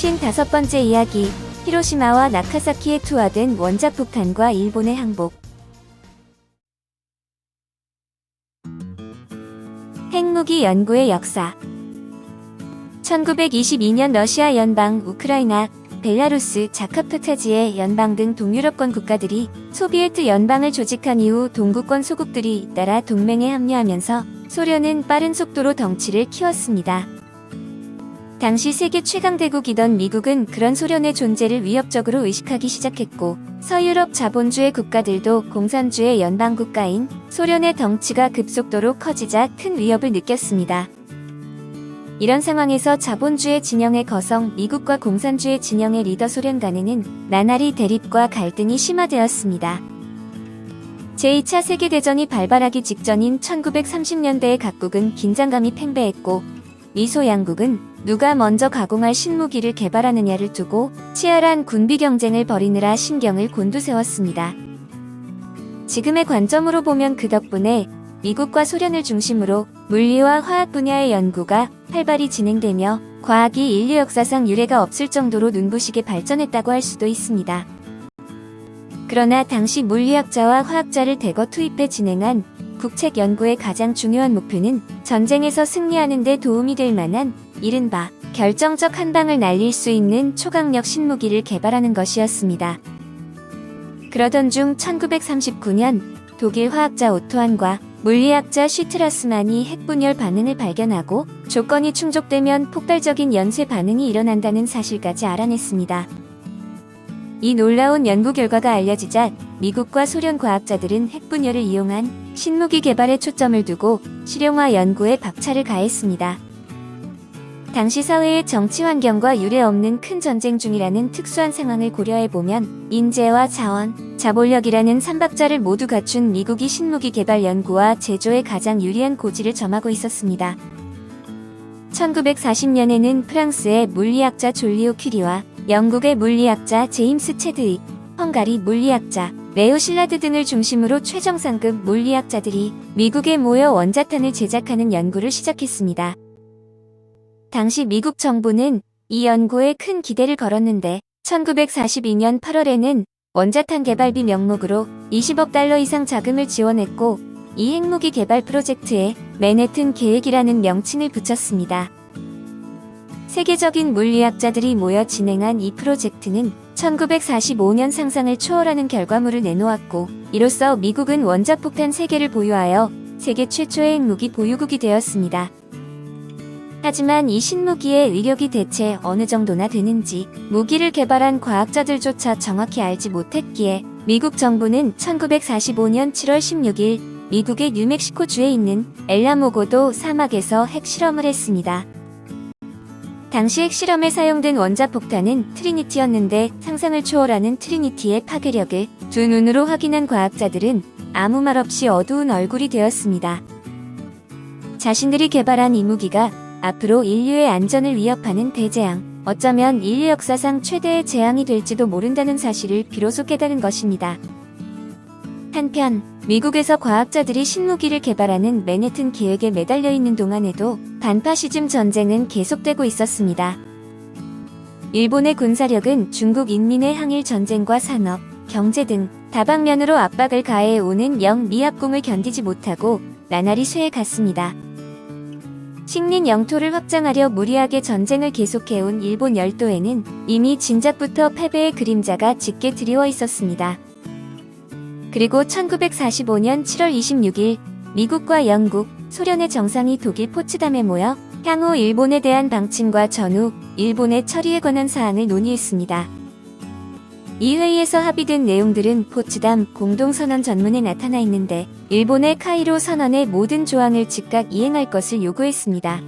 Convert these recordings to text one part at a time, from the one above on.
55번째 이야기, 히로시마와 나카사키에 투하된 원자폭탄과 일본의 항복. 핵무기 연구의 역사. 1922년 러시아 연방, 우크라이나, 벨라루스, 자카프타지의 연방 등 동유럽권 국가들이 소비에트 연방을 조직한 이후 동구권 소국들이 잇따라 동맹에 합류하면서 소련은 빠른 속도로 덩치를 키웠습니다. 당시 세계 최강대국이던 미국은 그런 소련의 존재를 위협적으로 의식하기 시작했고, 서유럽 자본주의 국가들도 공산주의 연방국가인 소련의 덩치가 급속도로 커지자 큰 위협을 느꼈습니다. 이런 상황에서 자본주의 진영의 거성 미국과 공산주의 진영의 리더 소련 간에는 나날이 대립과 갈등이 심화되었습니다. 제2차 세계대전이 발발하기 직전인 1930년대에 각국은 긴장감이 팽배했고, 미소 양국은 누가 먼저 가공할 신무기를 개발하느냐를 두고 치열한 군비 경쟁을 벌이느라 신경을 곤두세웠습니다. 지금의 관점으로 보면 그 덕분에 미국과 소련을 중심으로 물리와 화학 분야의 연구가 활발히 진행되며 과학이 인류 역사상 유례가 없을 정도로 눈부시게 발전했다고 할 수도 있습니다. 그러나 당시 물리학자와 화학자를 대거 투입해 진행한 국책 연구의 가장 중요한 목표는 전쟁에서 승리하는 데 도움이 될 만한 이른바 결정적 한방을 날릴 수 있는 초강력 신무기를 개발하는 것이었습니다. 그러던 중 1939년 독일 화학자 오토한과 물리학자 슈트라스만이 핵분열 반응을 발견하고 조건이 충족되면 폭발적인 연쇄 반응이 일어난다는 사실까지 알아냈습니다. 이 놀라운 연구 결과가 알려지자 미국과 소련 과학자들은 핵분열을 이용한 신무기 개발에 초점을 두고 실용화 연구에 박차를 가했습니다. 당시 사회의 정치 환경과 유례없는 큰 전쟁 중이라는 특수한 상황을 고려해보면 인재와 자원, 자본력이라는 삼박자를 모두 갖춘 미국이 신무기 개발 연구와 제조에 가장 유리한 고지를 점하고 있었습니다. 1940년에는 프랑스의 물리학자 졸리오 큐리와 영국의 물리학자 제임스 체드윅, 헝가리 물리학자 레오 실라드 등을 중심으로 최정상급 물리학자들이 미국에 모여 원자탄을 제작하는 연구를 시작했습니다. 당시 미국 정부는 이 연구에 큰 기대를 걸었는데 1942년 8월에는 원자탄 개발비 명목으로 20억 달러 이상 자금을 지원했고, 이 핵무기 개발 프로젝트에 맨해튼 계획이라는 명칭을 붙였습니다. 세계적인 물리학자들이 모여 진행한 이 프로젝트는 1945년 상상을 초월하는 결과물을 내놓았고, 이로써 미국은 원자폭탄 3개를 보유하여 세계 최초의 핵무기 보유국이 되었습니다. 하지만 이 신무기의 위력이 대체 어느 정도나 되는지 무기를 개발한 과학자들조차 정확히 알지 못했기에 미국 정부는 1945년 7월 16일 미국의 뉴멕시코주에 있는 엘라모고도 사막에서 핵실험을 했습니다. 당시 핵실험에 사용된 원자폭탄은 트리니티였는데 상상을 초월하는 트리니티의 파괴력을 두 눈으로 확인한 과학자들은 아무 말 없이 어두운 얼굴이 되었습니다. 자신들이 개발한 이 무기가 앞으로 인류의 안전을 위협하는 대재앙, 어쩌면 인류 역사상 최대의 재앙이 될지도 모른다는 사실을 비로소 깨달은 것입니다. 한편 미국에서 과학자들이 신무기를 개발하는 맨해튼 계획에 매달려 있는 동안에도 반파시즘 전쟁은 계속되고 있었습니다. 일본의 군사력은 중국 인민의 항일 전쟁과 산업, 경제 등 다방면으로 압박을 가해오는 영미합공을 견디지 못하고 나날이 쇠해갔습니다. 식민 영토를 확장하려 무리하게 전쟁을 계속해온 일본 열도에는 이미 진작부터 패배의 그림자가 짙게 드리워 있었습니다. 그리고 1945년 7월 26일 미국과 영국, 소련의 정상이 독일 포츠담에 모여 향후 일본에 대한 방침과 전후 일본의 처리에 관한 사항을 논의했습니다. 이 회의에서 합의된 내용들은 포츠담 공동선언 전문에 나타나 있는데, 일본의 카이로 선언의 모든 조항을 즉각 이행할 것을 요구했습니다.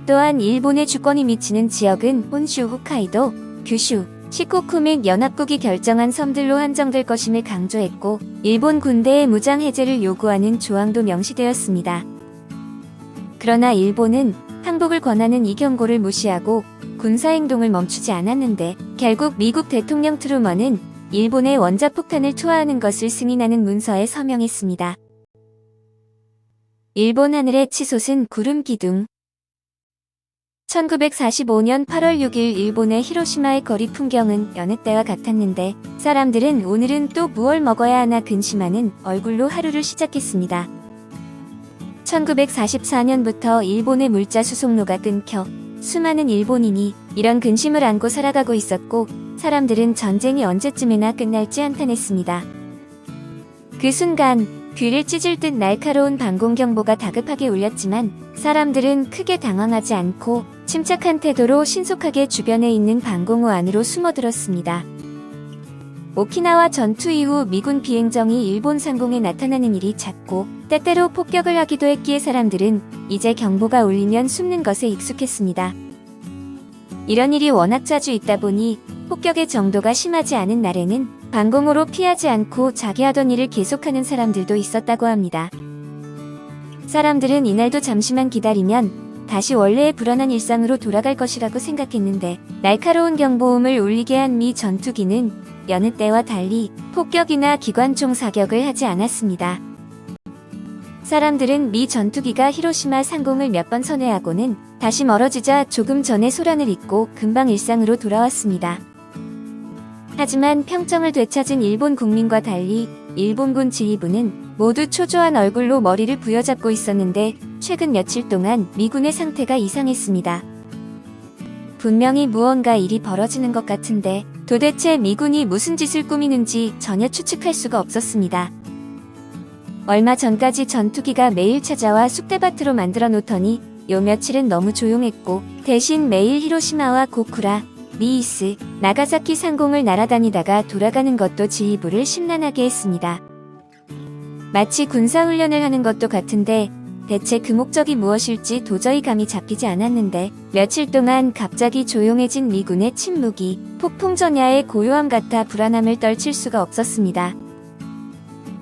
또한 일본의 주권이 미치는 지역은 혼슈, 홋카이도, 규슈, 시코쿠 및 연합국이 결정한 섬들로 한정될 것임을 강조했고, 일본 군대의 무장 해제를 요구하는 조항도 명시되었습니다. 그러나 일본은 항복을 권하는 이 경고를 무시하고 군사행동을 멈추지 않았는데, 결국 미국 대통령 트루먼은 일본에 원자폭탄을 투하하는 것을 승인하는 문서에 서명했습니다. 일본 하늘의 치솟은 구름 기둥. 1945년 8월 6일 일본의 히로시마의 거리 풍경은 여느 때와 같았는데 사람들은 오늘은 또 무얼 먹어야 하나 근심하는 얼굴로 하루를 시작했습니다. 1944년부터 일본의 물자 수송로가 끊겨 수많은 일본인이 이런 근심을 안고 살아가고 있었고 사람들은 전쟁이 언제쯤이나 끝날지 한탄했습니다. 그 순간 귀를 찢을 듯 날카로운 방공경보가 다급하게 울렸지만 사람들은 크게 당황하지 않고 침착한 태도로 신속하게 주변에 있는 방공호 안으로 숨어들었습니다. 오키나와 전투 이후 미군 비행정이 일본 상공에 나타나는 일이 잦고 때때로 폭격을 하기도 했기에 사람들은 이제 경보가 울리면 숨는 것에 익숙했습니다. 이런 일이 워낙 자주 있다 보니 폭격의 정도가 심하지 않은 날에는 방공호로 피하지 않고 자기 하던 일을 계속하는 사람들도 있었다고 합니다. 사람들은 이날도 잠시만 기다리면 다시 원래의 불안한 일상으로 돌아갈 것이라고 생각했는데 날카로운 경보음을 울리게 한 미 전투기는 여느 때와 달리 폭격이나 기관총 사격을 하지 않았습니다. 사람들은 미 전투기가 히로시마 상공을 몇 번 선회하고는 다시 멀어지자 조금 전에 소란을 잊고 금방 일상으로 돌아왔습니다. 하지만 평정을 되찾은 일본 국민과 달리 일본군 지휘부는 모두 초조한 얼굴로 머리를 부여잡고 있었는데 최근 며칠 동안 미군의 상태가 이상했습니다. 분명히 무언가 일이 벌어지는 것 같은데 도대체 미군이 무슨 짓을 꾸미는지 전혀 추측할 수가 없었습니다. 얼마 전까지 전투기가 매일 찾아와 쑥대밭으로 만들어 놓더니 요 며칠은 너무 조용했고 대신 매일 히로시마와 고쿠라, 미이스, 나가사키 상공을 날아다니다가 돌아가는 것도 지휘부를 심란하게 했습니다. 마치 군사훈련을 하는 것도 같은데 대체 그 목적이 무엇일지 도저히 감이 잡히지 않았는데 며칠 동안 갑자기 조용해진 미군의 침묵이 폭풍전야의 고요함 같아 불안함을 떨칠 수가 없었습니다.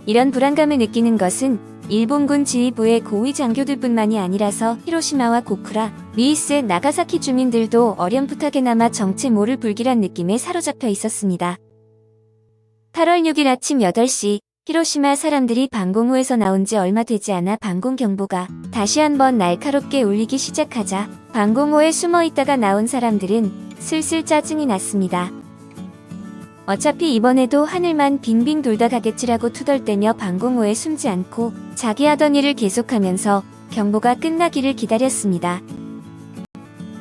이런 불안감을 느끼는 것은 일본군 지휘부의 고위 장교들뿐만이 아니라서 히로시마와 고쿠라, 미이스, 나가사키 주민들도 어렴풋하게나마 정체 모를 불길한 느낌에 사로잡혀 있었습니다. 8월 6일 아침 8시 히로시마 사람들이 방공호에서 나온 지 얼마 되지 않아 방공 경보가 다시 한번 날카롭게 울리기 시작하자 방공호에 숨어 있다가 나온 사람들은 슬슬 짜증이 났습니다. 어차피 이번에도 하늘만 빙빙 돌다 가겠지라고 투덜대며 방공호에 숨지 않고 자기 하던 일을 계속하면서 경보가 끝나기를 기다렸습니다.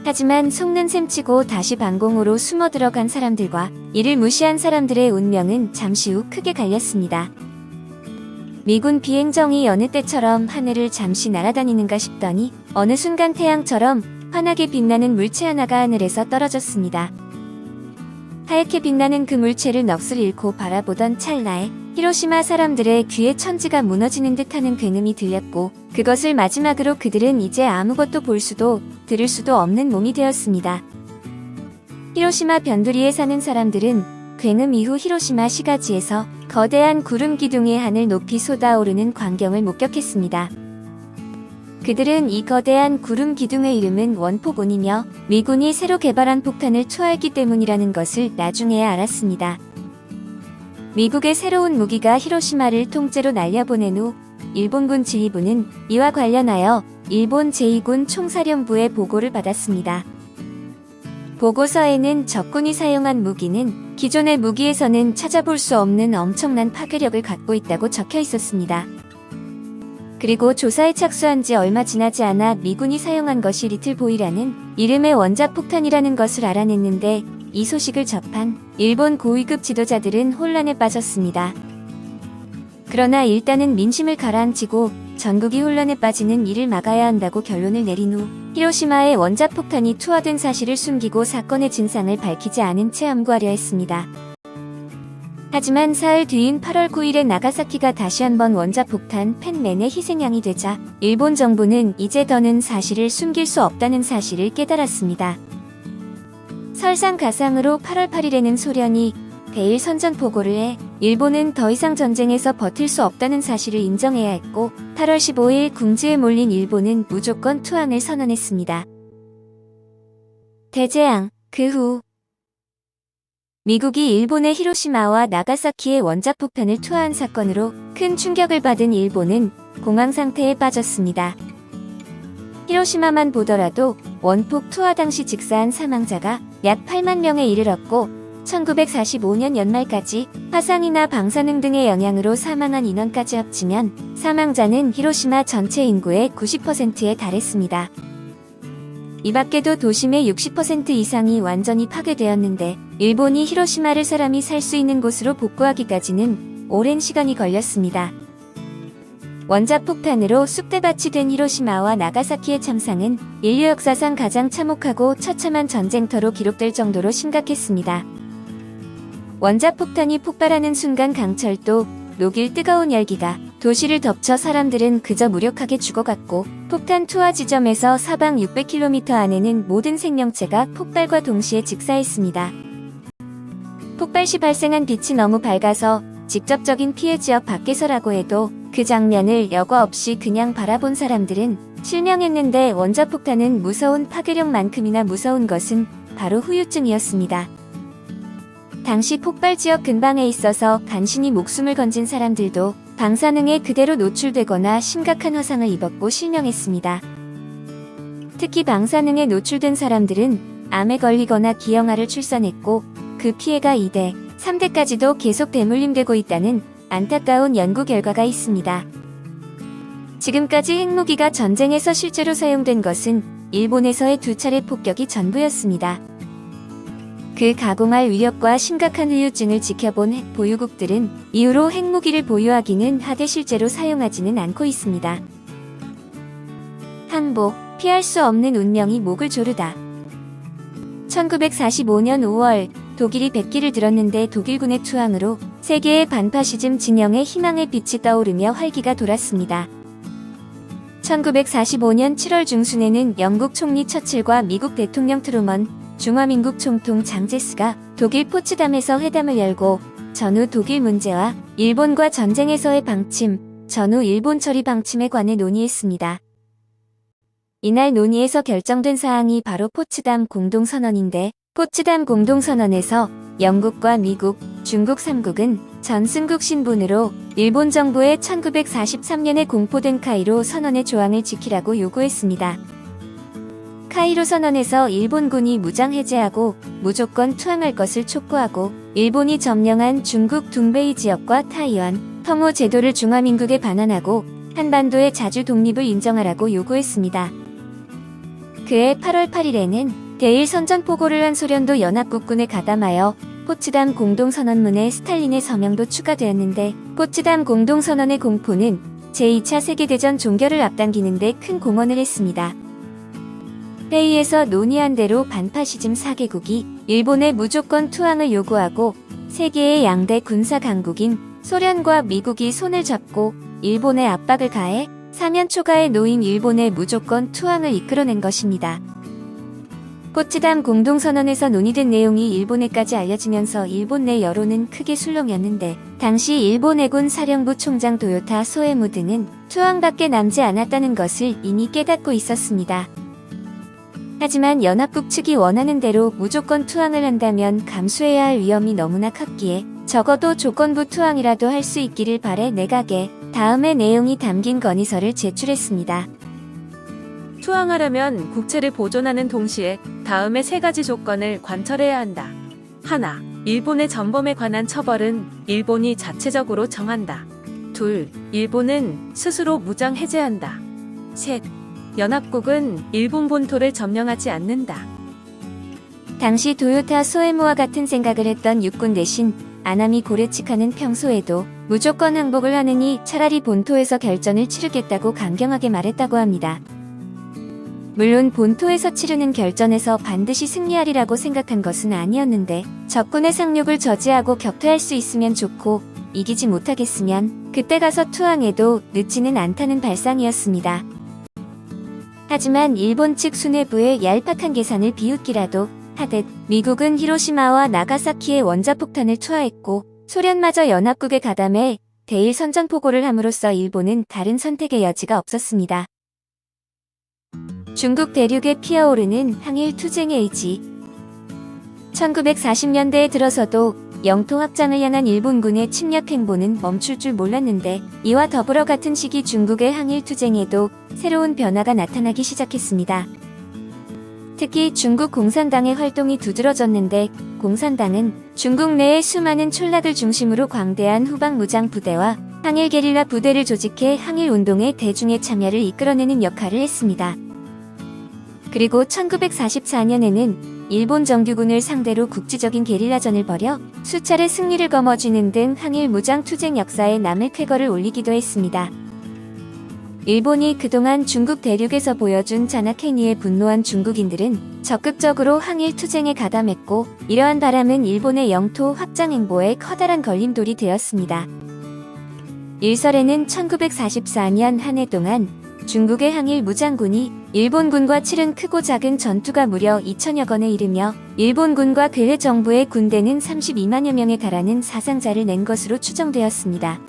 하지만 속는 셈치고 다시 방공호로 숨어 들어간 사람들과 이를 무시한 사람들의 운명은 잠시 후 크게 갈렸습니다. 미군 비행정이 여느 때처럼 하늘을 잠시 날아다니는가 싶더니 어느 순간 태양처럼 환하게 빛나는 물체 하나가 하늘에서 떨어졌습니다. 하얗게 빛나는 그 물체를 넋을 잃고 바라보던 찰나에 히로시마 사람들의 귀에 천지가 무너지는 듯하는 굉음이 들렸고 그것을 마지막으로 그들은 이제 아무것도 볼 수도 들을 수도 없는 몸이 되었습니다. 히로시마 변두리에 사는 사람들은 굉음 이후 히로시마 시가지에서 거대한 구름 기둥이 하늘 높이 솟아오르는 광경을 목격했습니다. 그들은 이 거대한 구름 기둥의 이름은 원폭1이며 미군이 새로 개발한 폭탄을 투하했기 때문이라는 것을 나중에야 알았습니다. 미국의 새로운 무기가 히로시마를 통째로 날려보낸 후 일본군 지휘부는 이와 관련하여 일본 제2군 총사령부의 보고를 받았습니다. 보고서에는 적군이 사용한 무기는 기존의 무기에서는 찾아볼 수 없는 엄청난 파괴력을 갖고 있다고 적혀 있었습니다. 그리고 조사에 착수한 지 얼마 지나지 않아 미군이 사용한 것이 리틀보이라는 이름의 원자폭탄이라는 것을 알아냈는데 이 소식을 접한 일본 고위급 지도자들은 혼란에 빠졌습니다. 그러나 일단은 민심을 가라앉히고 전국이 혼란에 빠지는 이를 막아야 한다고 결론을 내린 후 히로시마에 원자폭탄이 투하된 사실을 숨기고 사건의 진상을 밝히지 않은 채 함구하려 했습니다. 하지만 사흘 뒤인 8월 9일에 나가사키가 다시 한번 원자폭탄 펜맨의 희생양이 되자 일본 정부는 이제 더는 사실을 숨길 수 없다는 사실을 깨달았습니다. 설상가상으로 8월 8일에는 소련이 대일 선전포고를 해 일본은 더 이상 전쟁에서 버틸 수 없다는 사실을 인정해야 했고 8월 15일 궁지에 몰린 일본은 무조건 투항을 선언했습니다. 대재앙, 그 후 미국이 일본의 히로시마와 나가사키의 원자폭탄을 투하한 사건으로 큰 충격을 받은 일본은 공황 상태에 빠졌습니다. 히로시마만 보더라도 원폭 투하 당시 직사한 사망자가 약 8만 명에 이르렀고 1945년 연말까지 화상이나 방사능 등의 영향으로 사망한 인원까지 합치면 사망자는 히로시마 전체 인구의 90%에 달했습니다. 이 밖에도 도심의 60% 이상이 완전히 파괴되었는데 일본이 히로시마를 사람이 살 수 있는 곳으로 복구하기까지는 오랜 시간이 걸렸습니다. 원자폭탄으로 쑥대밭이 된 히로시마와 나가사키의 참상은 인류 역사상 가장 참혹하고 처참한 전쟁터로 기록될 정도로 심각했습니다. 원자폭탄이 폭발하는 순간 강철도 녹일 뜨거운 열기가 도시를 덮쳐 사람들은 그저 무력하게 죽어갔고 폭탄 투하 지점에서 사방 600km 안에는 모든 생명체가 폭발과 동시에 직사했습니다. 폭발 시 발생한 빛이 너무 밝아서 직접적인 피해 지역 밖에서라고 해도 그 장면을 여과 없이 그냥 바라본 사람들은 실명했는데 원자폭탄은 무서운 파괴력만큼이나 무서운 것은 바로 후유증이었습니다. 당시 폭발 지역 근방에 있어서 간신히 목숨을 건진 사람들도 방사능에 그대로 노출되거나 심각한 화상을 입었고 실명했습니다. 특히 방사능에 노출된 사람들은 암에 걸리거나 기형아를 출산했고 그 피해가 2대, 3대까지도 계속 대물림되고 있다는 안타까운 연구 결과가 있습니다. 지금까지 핵무기가 전쟁에서 실제로 사용된 것은 일본에서의 2차례 폭격이 전부였습니다. 그 가공할 위력과 심각한 후유증을 지켜본 핵 보유국들은 이후로 핵무기를 보유하기는 하되 실제로 사용하지는 않고 있습니다. 항복, 피할 수 없는 운명이 목을 조르다. 1945년 5월 독일이 백기를 들었는데 독일군의 투항으로 세계의 반파시즘 진영의 희망의 빛이 떠오르며 활기가 돌았습니다. 1945년 7월 중순에는 영국 총리 처칠과 미국 대통령 트루먼, 중화민국 총통 장제스가 독일 포츠담에서 회담을 열고 전후 독일 문제와 일본과 전쟁에서의 방침, 전후 일본 처리 방침에 관해 논의했습니다. 이날 논의에서 결정된 사항이 바로 포츠담 공동선언인데 포츠담 공동선언에서 영국과 미국, 중국 3국은 전승국 신분으로 일본 정부의 1943년에 공포된 카이로 선언의 조항을 지키라고 요구했습니다. 카이로 선언에서 일본군이 무장 해제하고 무조건 투항할 것을 촉구하고 일본이 점령한 중국 둥베이 지역과 타이완, 펑호 제도를 중화민국에 반환하고 한반도의 자주 독립을 인정하라고 요구했습니다. 그해 8월 8일에는 대일 선전포고를 한 소련도 연합국군에 가담하여 포츠담 공동선언문에 스탈린의 서명도 추가되었는데 포츠담 공동선언의 공포는 제2차 세계대전 종결을 앞당기는 데 큰 공헌을 했습니다. 회의에서 논의한 대로 반파시즘 4개국이 일본의 무조건 투항을 요구하고 세계의 양대 군사 강국인 소련과 미국이 손을 잡고 일본에 압박을 가해 사면 초가에 놓인 일본의 무조건 투항을 이끌어낸 것입니다. 포츠담 공동선언에서 논의된 내용이 일본에까지 알려지면서 일본 내 여론은 크게 술렁였는데 당시 일본 해군 사령부 총장 도요타 소에무 등은 투항밖에 남지 않았다는 것을 이미 깨닫고 있었습니다. 하지만 연합국 측이 원하는 대로 무조건 투항을 한다면 감수해야 할 위험이 너무나 컸기에 적어도 조건부 투항이라도 할 수 있기를 바래 내각에 다음의 내용이 담긴 건의서를 제출했습니다. 투항하려면 국채를 보존하는 동시에 다음의 3가지 조건을 관철해야 한다. 하나, 일본의 전범에 관한 처벌은 일본이 자체적으로 정한다. 둘, 일본은 스스로 무장 해제한다. 셋, 연합국은 일본 본토를 점령하지 않는다. 당시 도요타 소에무와 같은 생각을 했던 육군 대신 아나미 고레치카는 평소에도 무조건 항복을 하느니 차라리 본토에서 결전을 치르겠다고 강경하게 말했다고 합니다. 물론 본토에서 치르는 결전에서 반드시 승리하리라고 생각한 것은 아니었는데 적군의 상륙을 저지하고 격퇴할 수 있으면 좋고 이기지 못하겠으면 그때 가서 투항해도 늦지는 않다는 발상이었습니다. 하지만 일본 측 수뇌부의 얄팍한 계산을 비웃기라도 하듯 미국은 히로시마와 나가사키의 원자폭탄을 투하했고 소련마저 연합국에 가담해 대일 선전포고를 함으로써 일본은 다른 선택의 여지가 없었습니다. 중국 대륙에 피어오르는 항일 투쟁의 의지. 1940년대에 들어서도 영토 확장을 향한 일본군의 침략 행보는 멈출 줄 몰랐는데 이와 더불어 같은 시기 중국의 항일 투쟁에도 새로운 변화가 나타나기 시작했습니다. 특히 중국 공산당의 활동이 두드러졌는데 공산당은 중국 내의 수많은 촌락을 중심으로 광대한 후방 무장 부대와 항일 게릴라 부대를 조직해 항일 운동의 대중의 참여를 이끌어내는 역할을 했습니다. 그리고 1944년에는 일본 정규군을 상대로 국지적인 게릴라전을 벌여 수차례 승리를 거머쥐는 등 항일 무장 투쟁 역사에 남을 쾌거를 올리기도 했습니다. 일본이 그동안 중국 대륙에서 보여준 잔악 행위에 분노한 중국인들은 적극적으로 항일 투쟁에 가담했고 이러한 바람은 일본의 영토 확장 행보에 커다란 걸림돌이 되었습니다. 일설에는 1944년 한 해 동안 중국의 항일 무장군이 일본군과 치른 크고 작은 전투가 무려 2천여 건에 이르며 일본군과 괴뢰 정부의 군대는 32만여 명에 달하는 사상자를 낸 것으로 추정되었습니다.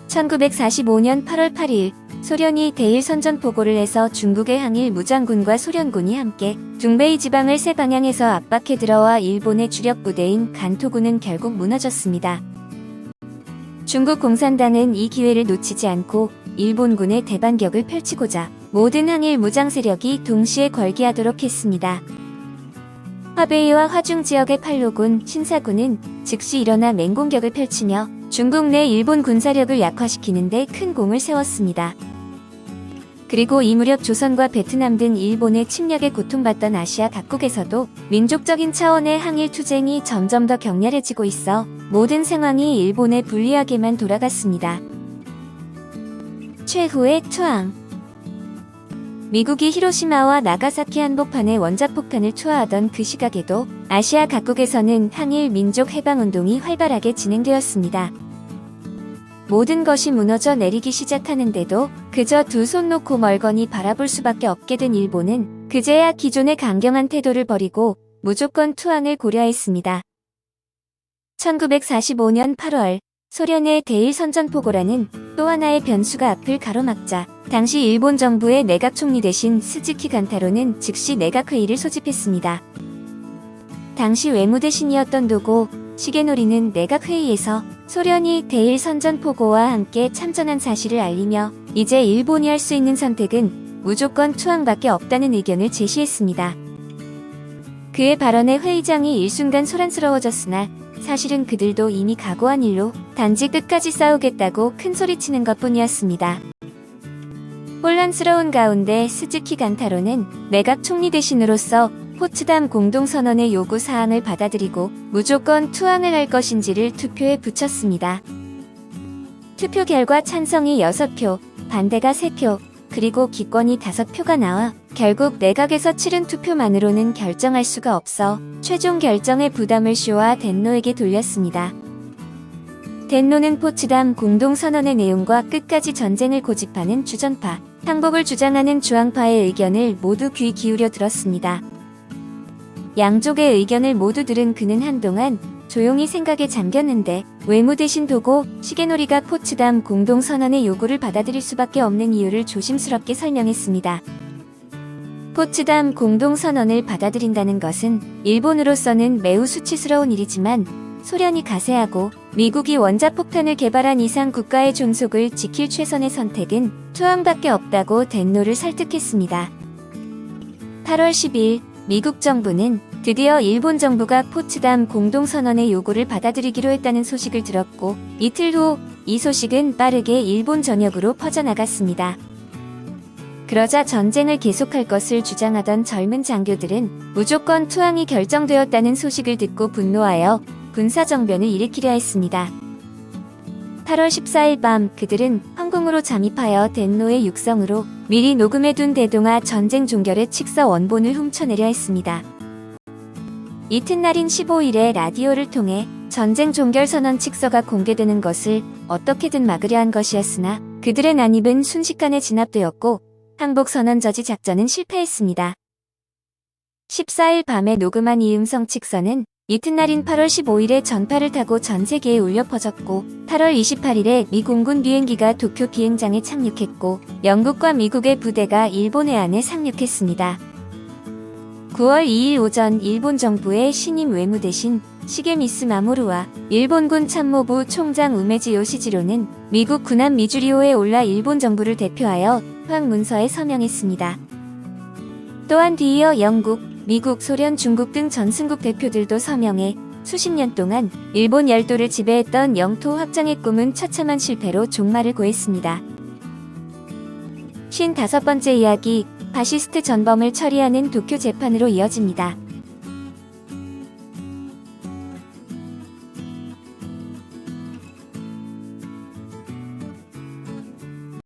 1945년 8월 8일 소련이 대일 선전포고를 해서 중국의 항일 무장군과 소련군이 함께 둥베이 지방을 세 방향에서 압박해 들어와 일본의 주력 부대인 간토군은 결국 무너졌습니다. 중국 공산당은 이 기회를 놓치지 않고 일본군의 대반격을 펼치고자 모든 항일 무장 세력이 동시에 걸기하도록 했습니다. 화베이와 화중 지역의 팔로군, 신사군은 즉시 일어나 맹공격을 펼치며 중국 내 일본 군사력을 약화시키는 데 큰 공을 세웠습니다. 그리고 이 무렵 조선과 베트남 등 일본의 침략에 고통받던 아시아 각국에서도 민족적인 차원의 항일 투쟁이 점점 더 격렬해지고 있어 모든 상황이 일본에 불리하게만 돌아갔습니다. 최후의 투항. 미국이 히로시마와 나가사키 한복판에 원자폭탄을 투하하던 그 시각에도 아시아 각국에서는 항일 민족 해방운동이 활발하게 진행되었습니다. 모든 것이 무너져 내리기 시작하는데도 그저 두 손 놓고 멀거니 바라볼 수밖에 없게 된 일본은 그제야 기존의 강경한 태도를 버리고 무조건 투항을 고려했습니다. 1945년 8월 소련의 대일 선전포고라는 또 하나의 변수가 앞을 가로막자 당시 일본 정부의 내각 총리 대신 스즈키 간타로는 즉시 내각회의를 소집했습니다. 당시 외무대신이었던 도고 시게노리는 내각회의에서 소련이 대일 선전포고와 함께 참전한 사실을 알리며 이제 일본이 할 수 있는 선택은 무조건 투항밖에 없다는 의견을 제시했습니다. 그의 발언에 회의장이 일순간 소란스러워졌으나 사실은 그들도 이미 각오한 일로 단지 끝까지 싸우겠다고 큰소리치는 것뿐이었습니다. 혼란스러운 가운데 스즈키 간타로는 내각 총리 대신으로서 포츠담 공동선언의 요구 사항을 받아들이고 무조건 투항을 할 것인지를 투표에 붙였습니다. 투표 결과 찬성이 6표, 반대가 3표, 그리고 기권이 5표가 나와 결국 내각에서 치른 투표만으로는 결정할 수가 없어 최종 결정의 부담을 쇼와 덴노에게 돌렸습니다. 덴노는 포츠담 공동선언의 내용과 끝까지 전쟁을 고집하는 주전파, 항복을 주장하는 주황파의 의견을 모두 귀 기울여 들었습니다. 양쪽의 의견을 모두 들은 그는 한동안 조용히 생각에 잠겼는데 외무대신 도고 시게노리가 포츠담 공동선언의 요구를 받아들일 수밖에 없는 이유를 조심스럽게 설명했습니다. 포츠담 공동선언을 받아들인다는 것은 일본으로서는 매우 수치스러운 일이지만 소련이 가세하고 미국이 원자폭탄을 개발한 이상 국가의 존속을 지킬 최선의 선택은 투항밖에 없다고 덴노를 설득했습니다. 8월 10일 미국 정부는 드디어 일본 정부가 포츠담 공동선언의 요구를 받아들이기로 했다는 소식을 들었고 이틀 후 이 소식은 빠르게 일본 전역으로 퍼져나갔습니다. 그러자 전쟁을 계속할 것을 주장하던 젊은 장교들은 무조건 투항이 결정되었다는 소식을 듣고 분노하여 군사정변을 일으키려 했습니다. 8월 14일 밤 그들은 황궁으로 잠입하여 덴노의 육성으로 미리 녹음해둔 대동아 전쟁 종결의 칙서 원본을 훔쳐내려 했습니다. 이튿날인 15일에 라디오를 통해 전쟁 종결 선언 칙서가 공개되는 것을 어떻게든 막으려 한 것이었으나 그들의 난입은 순식간에 진압되었고 항복 선언 저지 작전은 실패했습니다. 14일 밤에 녹음한 이 음성 칙서는 이튿날인 8월 15일에 전파를 타고 전 세계에 울려 퍼졌고 8월 28일에 미 공군 비행기가 도쿄 비행장에 착륙했고 영국과 미국의 부대가 일본 해안에 상륙했습니다. 9월 2일 오전 일본 정부의 신임 외무대신 시게미스 마모루와 일본군 참모부 총장 우메지 요시지로는 미국 군함 미주리호에 올라 일본 정부를 대표하여 황문서에 서명했습니다. 또한 뒤이어 영국, 미국, 소련, 중국 등 전승국 대표들도 서명해 수십 년 동안 일본 열도를 지배했던 영토 확장의 꿈은 처참한 실패로 종말을 고했습니다. 55번째 이야기, 파시스트 전범을 처리하는 도쿄 재판으로 이어집니다.